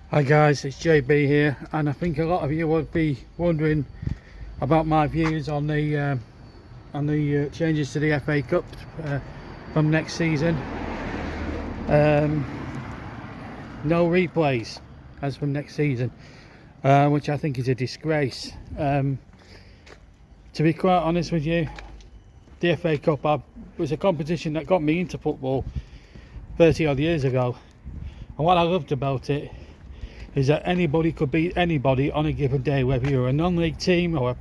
Hi guys, it's JB here, and I think a lot of you would be wondering about my views on the changes to the FA Cup from next season. No replays as from next season, which I think is a disgrace. To be quite honest with you, the FA Cup was a competition that got me into football 30 odd years ago, and what I loved about it is that anybody could beat anybody on a given day, whether you're a non-league team or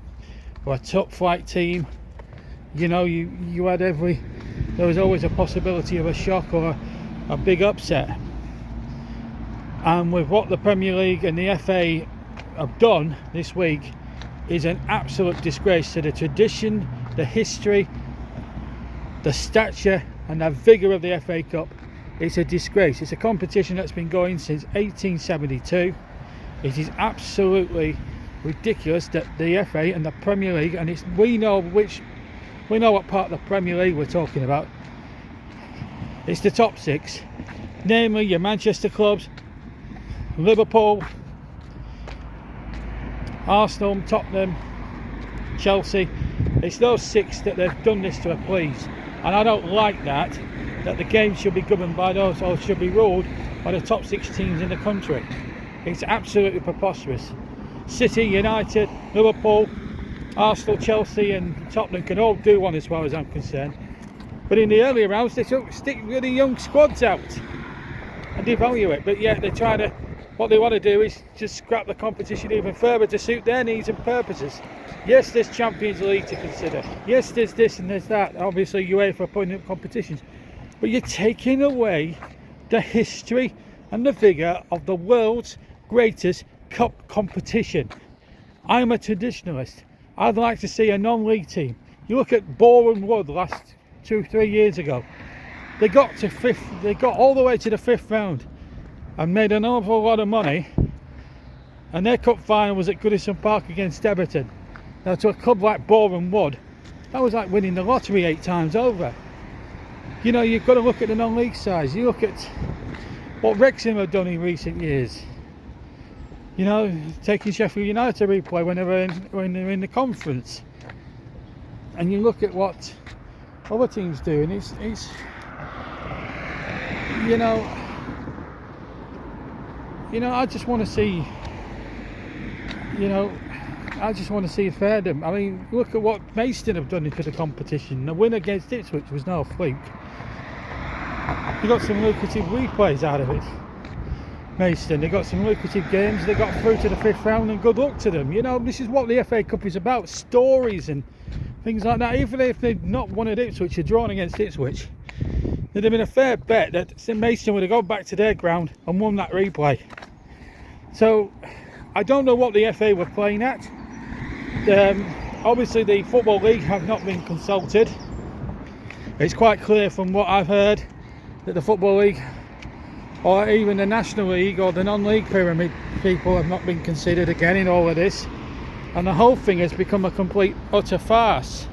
a top flight team. You know, there was always a possibility of a shock or a big upset. And with what the Premier League and the FA have done this week is an absolute disgrace to the tradition, the history, the stature and the vigour of the FA Cup. It's a disgrace. It's a competition that's been going since 1872. It is absolutely ridiculous that the FA and the Premier League, and we know what part of the Premier League we're talking about. It's the top six, namely your Manchester clubs, Liverpool, Arsenal, Tottenham, Chelsea. It's those six that they've done this to please, and I don't like that the game should be governed by those, or should be ruled by the top six teams in the country. It's absolutely preposterous. City, United, Liverpool, Arsenal, Chelsea and Tottenham can all do one as far as I'm concerned. But in the earlier rounds they stick really young squads out and devalue it. But yet what they want to do is just scrap the competition even further to suit their needs and purposes. Yes, there's Champions League to consider. Yes, there's this and there's that. Obviously UEFA putting up competitions. But you're taking away the history and the vigour of the world's greatest cup competition. I'm a traditionalist. I'd like to see a non-league team. You look at Boreham Wood last 2-3 years ago. They got all the way to the fifth round and made an awful lot of money. And their cup final was at Goodison Park against Everton. Now, to a club like Boreham Wood, that was like winning the lottery 8 times over. You know, you've got to look at the non-league sides. You look at what Wrexham have done in recent years. You know, taking Sheffield United to replay when they're in the conference. And you look at what other teams do, and it's you know, I just want to see, fairness. I mean, look at what Maidstone have done into the competition. The win against Ipswich was no fluke. They got some lucrative replays out of it. Maidstone, they got some lucrative games. They got through to the fifth round, and good luck to them. You know, this is what the FA Cup is about: stories and things like that. Even if they'd not won at Ipswich or drawn against Ipswich, there'd have been a fair bet that Maidstone would have gone back to their ground and won that replay. So I don't know what the FA were playing at. Obviously the Football League have not been consulted. It's quite clear from what I've heard that the Football League, or even the National League or the non-league pyramid people, have not been considered again in all of this, and the whole thing has become a complete utter farce.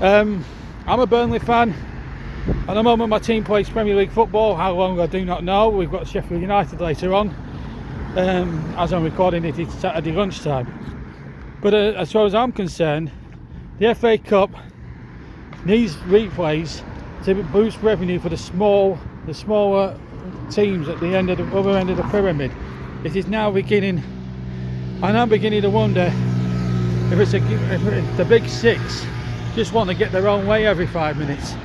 I'm a Burnley fan. At the moment my team plays Premier League football. How long I do not know. We've got Sheffield United later on. As I'm recording it, it's Saturday lunchtime. But as far as I'm concerned, the FA Cup needs replays to boost revenue for the smaller teams at the other end of the pyramid. It is now beginning, and I'm beginning to wonder if the big six just want to get their own way every 5 minutes.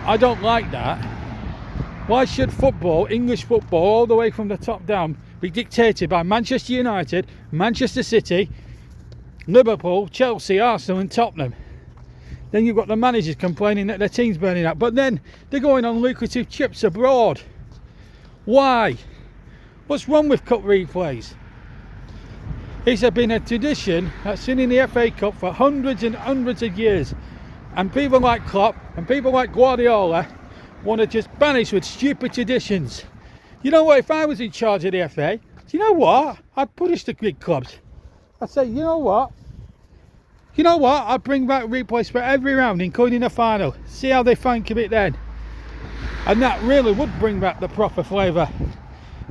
I don't like that. Why should football, English football, all the way from the top down, be dictated by Manchester United, Manchester City, Liverpool, Chelsea, Arsenal and Tottenham? Then you've got the managers complaining that their team's burning out, but then they're going on lucrative trips abroad. Why? What's wrong with cup replays? It's been a tradition that's been in the FA Cup for hundreds and hundreds of years, and people like Klopp and people like Guardiola want to just banish with stupid traditions. You know what, if I was in charge of the FA, do you know what? I'd punish the big clubs. I'd say, you know what, I'd bring back replays for every round, including the final. See how they think of it then. And that really would bring back the proper flavour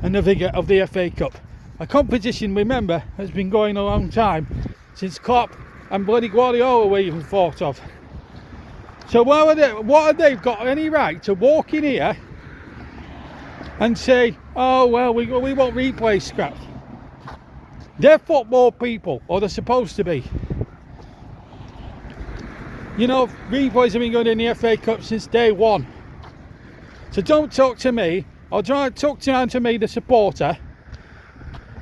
and the vigour of the FA Cup. A competition, remember, has been going a long time, since Klopp and bloody Guardiola were even thought of. So what have they got any right to walk in here and say, oh well, we won't replay scrap? They're football people, or they're supposed to be. You know, replays have been going in the FA Cup since day one. So don't talk to me, or try to talk down to me, the supporter,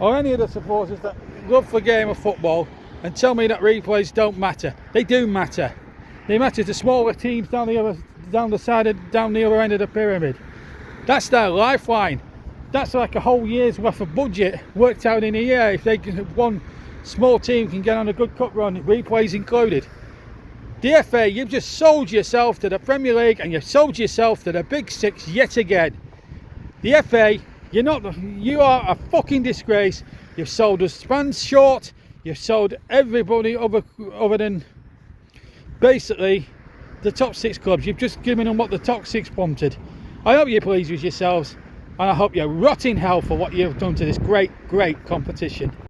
or any of the supporters that love the game of football, and tell me that replays don't matter. They do matter. They matter to smaller teams down the other end of the pyramid. That's their lifeline. That's like a whole year's worth of budget worked out in a year. If one small team can get on a good cup run, replays included. The FA, you've just sold yourself to the Premier League, and you've sold yourself to the Big Six yet again. The FA, you are a fucking disgrace. You've sold us fans short. You've sold everybody other than basically the top 6 clubs. You've just given them what the top 6 wanted. I hope you're pleased with yourselves, and I hope you rot in hell for what you've done to this great competition.